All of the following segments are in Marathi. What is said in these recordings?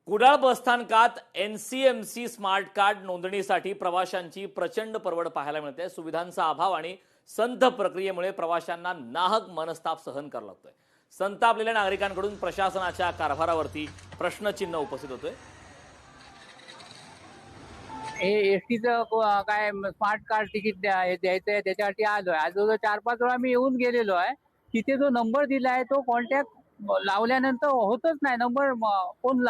कुडाळ बसस्थानकात एनसीएमसी स्मार्ट कार्ड नोंदणीसाठी प्रवाशांची प्रचंड परवड पाहायला मिळते। सुविधांचा अभाव आणि संथ प्रक्रियेमुळे प्रवाशांना नाहक मनस्ताप सहन करावा लागतोय। संतापलेल्या नागरिकांकडून प्रशासनाच्या कारभारावरती प्रश्नचिन्ह उपस्थित होतोय। हे एसटीचं काय स्मार्ट कार्ड तिकीट द्यायचंय त्याच्यासाठी आलोय। आज 4-5 वेळा मी येऊन गेलेलो आहे। तिथे जो नंबर दिलाय तो कॉन्टॅक्ट लावल्यानंतर होतच नाही। नंबर फोन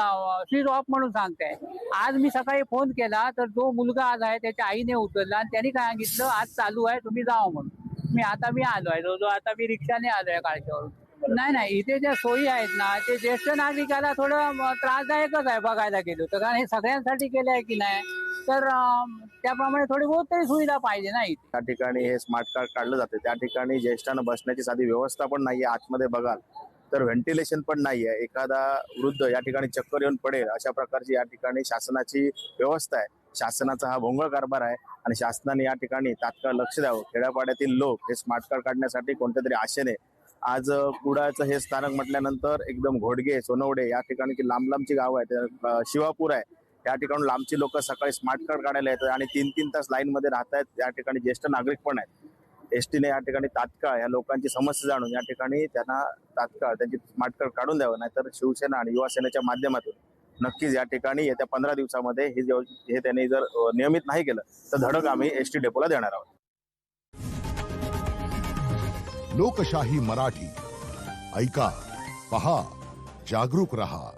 स्विच ऑफ म्हणून सांगताय। आज मी सकाळी फोन केला तर जो मुलगा आज आहे त्याच्या आईने उचलला आणि त्यांनी काय सांगितलं, आज चालू आहे तुम्ही जावा म्हणून। मी आलोय जो आता मी रिक्षाने आलोय काळच्यावरून। नाही इथे ज्या सोयी आहेत ना ते ज्येष्ठ नागरिकाला थोडं त्रासदायकच आहे बघायला गेलो तर, कारण हे सगळ्यांसाठी केलं आहे की नाही तर त्याप्रमाणे थोडी बहुत तरी सुविधा पाहिजे ना। त्या ठिकाणी हे स्मार्ट कार्ड काढलं जाते त्या ठिकाणी ज्येष्ठांना बसण्याची साधी व्यवस्था पण नाहीये। आतमध्ये बघाल तर व्हेंटिलेशन पण नाहीये। एखादा वृद्ध या ठिकाणी चक्कर येऊन पडेल अशा प्रकारची या ठिकाणी शासनाची व्यवस्था आहे। शासनाचा हा भोंगळ कारभार आहे आणि शासनाने या ठिकाणी तात्काळ लक्ष द्यावं। खेड्यापाड्यातील लोक हे स्मार्ट कार्ड काढण्यासाठी कोणत्या तरी आशेने आज कुडाळचं हे स्थानक म्हटल्यानंतर एकदम घोडगे सोनवडे या ठिकाणी लांब लांबची गाव आहेत, शिवापूर आहे, या ठिकाणी लांबची लोक सकाळी स्मार्ट कार्ड काढायला येतात आणि 3-3 तास लाईन मध्ये राहतात। या ठिकाणी ज्येष्ठ नागरिक पण आहेत। एसटीने या ठिकाणी तात्काळ या लोकांची समस्या जाणून या ठिकाणी त्यांना तात्काळ त्यांची स्मार्ट कार्ड काढून द्यावं, नाहीतर शिवसेना आणि युवा सेनेच्या माध्यमातून नक्कीच या ठिकाणी येत्या 15 दिवसामध्ये हे त्यांनी जर नियमित नाही केलं तर धडक आम्ही एसटी डेपोला देणार आहोत। लोकशाही मराठी ऐका, पहा, जागरूक रहा।